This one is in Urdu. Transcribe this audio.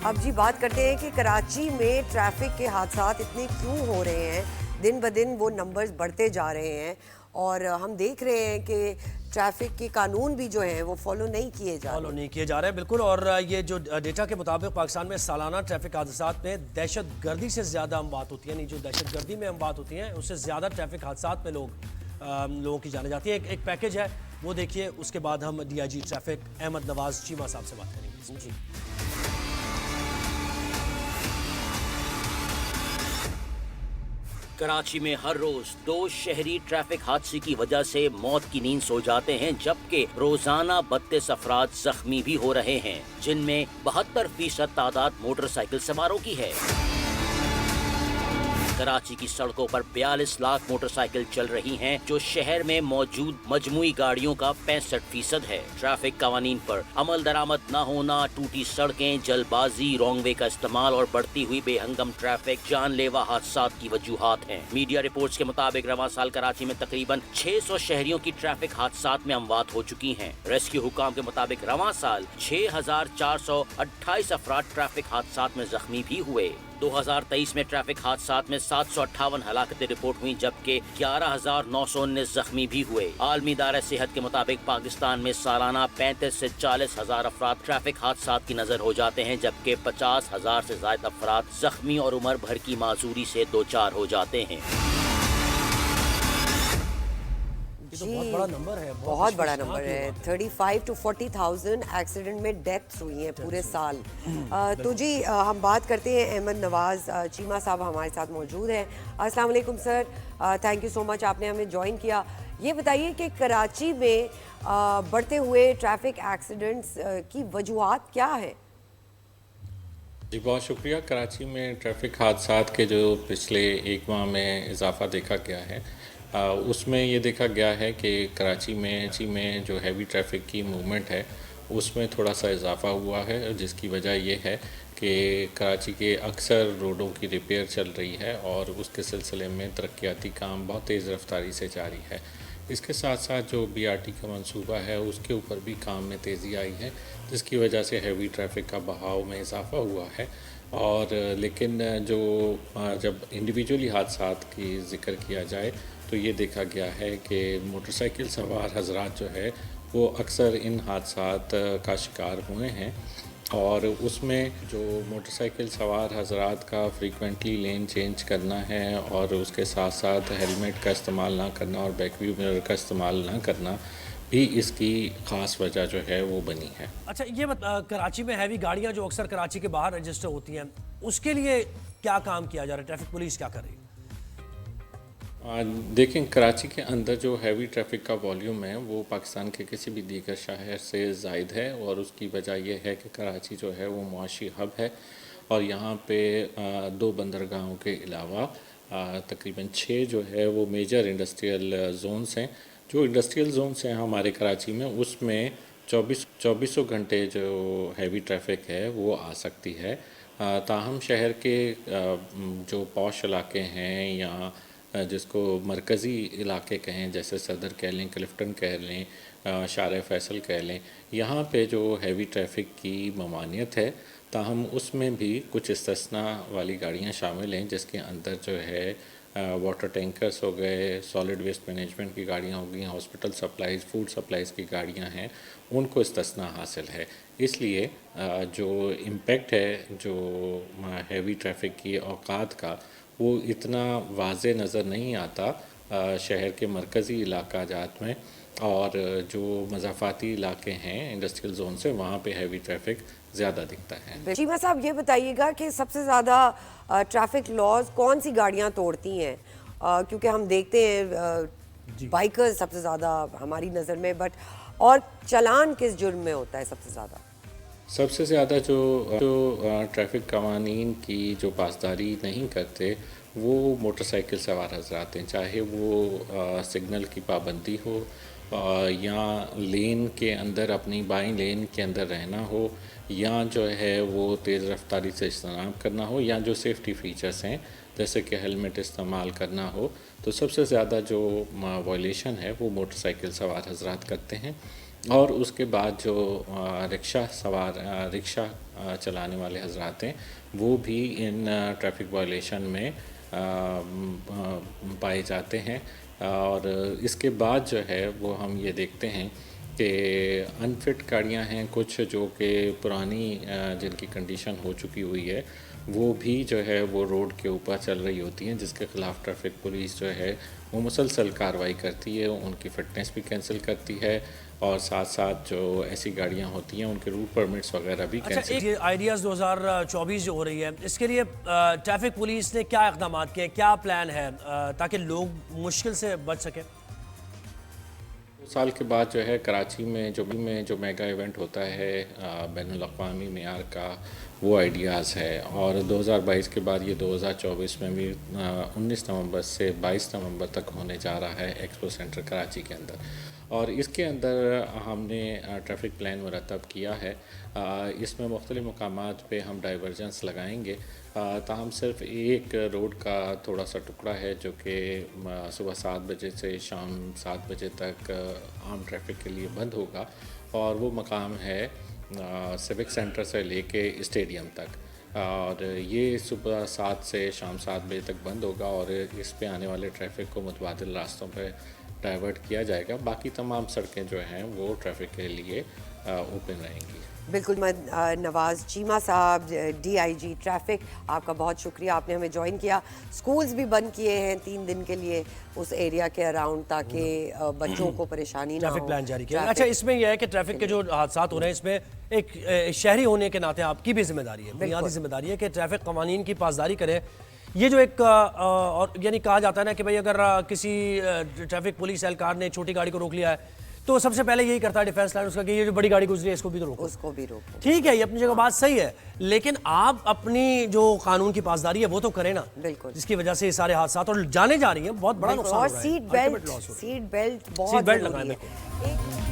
اب جی بات کرتے ہیں کہ کراچی میں ٹریفک کے حادثات اتنے کیوں ہو رہے ہیں. دن بدن وہ نمبرز بڑھتے جا رہے ہیں اور ہم دیکھ رہے ہیں کہ ٹریفک کے قانون بھی جو ہیں وہ فالو نہیں کیے جا رہے ہیں. بالکل. اور یہ جو ڈیٹا کے مطابق پاکستان میں سالانہ ٹریفک حادثات میں دہشت گردی سے زیادہ اموات ہوتی ہیں. جو دہشت گردی میں اموات ہوتی ہیں اس سے زیادہ ٹریفک حادثات میں لوگوں کی جانیں جاتی ہیں. ایک پیکیج ہے وہ دیکھیے, اس کے بعد ہم D I G traffic Ahmad Nawaz Cheema صاحب سے بات کریں گے. جی. کراچی میں ہر روز 2 شہری ٹریفک حادثے کی وجہ سے موت کی نیند سو جاتے ہیں, جبکہ روزانہ 32 افراد زخمی بھی ہو رہے ہیں, جن میں 72% تعداد موٹر سائیکل سواروں کی ہے. کراچی کی سڑکوں پر 42 لاکھ موٹر سائیکل چل رہی ہیں, جو شہر میں موجود مجموعی گاڑیوں کا 65% ہے. ٹریفک قوانین پر عمل درآمد نہ ہونا, ٹوٹی سڑکیں, جلد بازی, رانگ وے کا استعمال اور بڑھتی ہوئی بے ہنگم ٹریفک جان لیوا حادثات کی وجوہات ہیں. میڈیا رپورٹس کے مطابق رواں سال کراچی میں تقریباً 600 شہریوں کی ٹریفک حادثات میں اموات ہو چکی ہیں. ریسکیو حکام کے مطابق رواں سال 6428 افراد ٹریفک حادثات میں زخمی بھی ہوئے. 2023 میں ٹریفک حادثات میں 758 ہلاکتیں رپورٹ ہوئیں, جبکہ 11919 زخمی بھی ہوئے. عالمی ادارہ صحت کے مطابق پاکستان میں سالانہ 35 سے 40 ہزار افراد ٹریفک حادثات کی نظر ہو جاتے ہیں, جبکہ 50,000 سے زائد افراد زخمی اور عمر بھر کی معذوری سے دوچار ہو جاتے ہیں. بہت بڑا نمبر ہے. 35 to 40,000 ایکسیڈنٹ میں ڈیتھس ہوئی ہیں پورے سال. تو جی ہم بات کرتے ہیں, احمد نواز چیمہ صاحب ہمارے ساتھ موجود ہیں. السلام علیکم سر, تھینک یو سو مچ آپ نے ہمیں جوائن کیا. یہ بتائیے کہ کراچی میں بڑھتے ہوئے ٹریفک ایکسیڈنٹس کی وجوہات کیا ہے؟ جی بہت شکریہ. کراچی میں ٹریفک حادثات کے جو پچھلے ایک ماہ میں اضافہ دیکھا گیا ہے, اس میں یہ دیکھا گیا ہے کہ کراچی میں جو ہیوی ٹریفک کی موومنٹ ہے اس میں تھوڑا سا اضافہ ہوا ہے, جس کی وجہ یہ ہے کہ کراچی کے اکثر روڈوں کی ریپیئر چل رہی ہے اور اس کے سلسلے میں ترقیاتی کام بہت تیز رفتاری سے جاری ہے. اس کے ساتھ ساتھ جو بی آر ٹی کا منصوبہ ہے اس کے اوپر بھی کام میں تیزی آئی ہے, جس کی وجہ سے ہیوی ٹریفک کا بہاؤ میں اضافہ ہوا ہے. اور لیکن جو جب انڈیویجولی حادثات کی ذکر کیا جائے تو یہ دیکھا گیا ہے کہ موٹر سائیکل سوار حضرات جو ہے وہ اکثر ان حادثات کا شکار ہوئے ہیں. اور اس میں جو موٹر سائیکل سوار حضرات کا فریکوینٹلی لین چینج کرنا ہے اور اس کے ساتھ ساتھ ہیلمٹ کا استعمال نہ کرنا اور بیک ویو مرر کا استعمال نہ کرنا بھی اس کی خاص وجہ جو ہے وہ بنی ہے. اچھا, یہ کراچی میں ہیوی گاڑیاں جو اکثر کراچی کے باہر رجسٹر ہوتی ہیں, اس کے لیے کیا کام کیا جا رہا ہے؟ ٹریفک پولیس کیا کر رہی ہے؟ دیکھیں, کراچی کے اندر جو ہیوی ٹریفک کا والیوم ہے وہ پاکستان کے کسی بھی دیگر شہر سے زائد ہے, اور اس کی وجہ یہ ہے کہ کراچی جو ہے وہ معاشی ہب ہے اور یہاں پہ 2 بندرگاہوں کے علاوہ تقریباً 6 جو ہے وہ میجر انڈسٹریل زونز ہیں. جو انڈسٹریل زونز ہیں ہمارے کراچی میں, اس میں 24 گھنٹے جو ہیوی ٹریفک ہے وہ آ سکتی ہے. تاہم شہر کے جو پوش علاقے ہیں یا جس کو مرکزی علاقے کہیں, جیسے صدر کہہ لیں, کلفٹن کہہ لیں, شارع فیصل کہہ لیں, یہاں پہ جو ہیوی ٹریفک کی ممانعت ہے, تاہم اس میں بھی کچھ استثناء والی گاڑیاں شامل ہیں, جس کے اندر جو ہے واٹر ٹینکرز ہو گئے, سالڈ ویسٹ مینجمنٹ کی گاڑیاں ہو گئیں, ہاسپٹل سپلائز, فوڈ سپلائز کی گاڑیاں ہیں, ان کو استثناء حاصل ہے. اس لیے جو امپیکٹ ہے جو ہیوی ٹریفک کی اوقات کا وہ اتنا واضح نظر نہیں آتا شہر کے مرکزی علاقہ جات میں, اور جو مضافاتی علاقے ہیں انڈسٹریل زون سے, وہاں پہ ہیوی ٹریفک زیادہ دکھتا ہے. چیمہ صاحب یہ بتائیے گا کہ سب سے زیادہ ٹریفک لاز کون سی گاڑیاں توڑتی ہیں؟ کیونکہ ہم دیکھتے ہیں بائکرز سب سے زیادہ ہماری نظر میں, بٹ اور چلان کس جرم میں ہوتا ہے سب سے زیادہ؟ سب سے زیادہ جو ٹریفک قوانین کی جو پاسداری نہیں کرتے وہ موٹر سائیکل سوار حضرات ہیں, چاہے وہ سگنل کی پابندی ہو یا لین کے اندر اپنی بائیں لین کے اندر رہنا ہو, یا جو ہے وہ تیز رفتاری سے اجتناب کرنا ہو, یا جو سیفٹی فیچرز ہیں جیسے کہ ہیلمٹ استعمال کرنا ہو. تو سب سے زیادہ جو وائلیشن ہے وہ موٹر سائیکل سوار حضرات کرتے ہیں. اور اس کے بعد جو رکشہ چلانے والے حضرات ہیں وہ بھی ان ٹریفک وائلیشن میں پائے جاتے ہیں. اور اس کے بعد جو ہے وہ ہم یہ دیکھتے ہیں کہ انفٹ گاڑیاں ہیں کچھ جو کہ پرانی جن کی کنڈیشن ہو چکی ہوئی ہے وہ بھی جو ہے وہ روڈ کے اوپر چل رہی ہوتی ہیں, جس کے خلاف ٹریفک پولیس جو ہے وہ مسلسل کارروائی کرتی ہے, ان کی فٹنس بھی کینسل کرتی ہے اور ساتھ ساتھ جو ایسی گاڑیاں ہوتی ہیں ان کے روٹ پرمٹس وغیرہ بھی کینسل. ایک آئیڈیاز 2024 جو ہو رہی ہے اس کے لیے ٹریفک پولیس نے کیا اقدامات کیے, کیا پلان ہے تاکہ لوگ مشکل سے بچ سکیں؟ 2 سال کے بعد جو ہے کراچی میں جو میگا ایونٹ ہوتا ہے بین الاقوامی معیار کا وہ آئیڈیاز ہے, اور 2022 کے بعد یہ 2024 میں بھی 19 نومبر سے 22 نومبر تک ہونے جا رہا ہے ایکسپو سینٹر کراچی کے اندر. اور اس کے اندر ہم نے ٹریفک پلان مرتب کیا ہے. اس میں مختلف مقامات پہ ہم ڈائیورجنس لگائیں گے, تاہم صرف ایک روڈ کا تھوڑا سا ٹکڑا ہے جو کہ صبح 7 بجے سے شام 7 بجے تک عام ٹریفک کے لیے بند ہوگا, اور وہ مقام ہے سیوک سینٹر سے لے کے اسٹیڈیم تک, اور یہ صبح 7 سے شام 7 بجے تک بند ہوگا, اور اس پہ آنے والے ٹریفک کو متبادل راستوں پہ ڈائیورٹ کیا جائے گا. باقی تمام سڑکیں جو ہیں وہ ٹریفک کے لیے اوپن رہیں گی. بالکل. نواز چیمہ صاحب, ڈی آئی جی ٹریفک, آپ کا بہت شکریہ, آپ نے ہمیں جوائن کیا. سکولز بھی بند کیے ہیں 3 دن کے لیے اس ایریا کے اراؤنڈ تاکہ بچوں کو پریشانی نہ ہو. ٹریفک پلان جاری کیا. اچھا, اس میں یہ ہے کہ ٹریفک کے جو حادثات ہو رہے ہیں اس میں ایک شہری ہونے کے ناطے آپ کی بھی ذمہ داری ہے, بنیادی ذمہ داری ہے کہ ٹریفک قوانین کی پاسداری کرے. یہ جو ایک اور یعنی کہا جاتا ہے نا کہ بھئی اگر کسی ٹریفک پولیس اہلکار نے چھوٹی گاڑی کو روک لیا ہے تو سب سے پہلے یہی کرتا ہے ڈیفینس لائن اس کا کہ یہ جو بڑی گاڑی گزری ہے اس کو بھی تو روکو, اس کو بھی روکو. ٹھیک ہے, یہ اپنی جگہ بات صحیح ہے, لیکن آپ اپنی جو قانون کی پاسداری ہے وہ تو کریں نا, بالکل, جس کی وجہ سے یہ سارے حادثات اور جانے جا رہی ہیں, بہت بڑا نقصان ہو رہا ہے. اور سیٹ بیلٹ بہت ضروری ہے.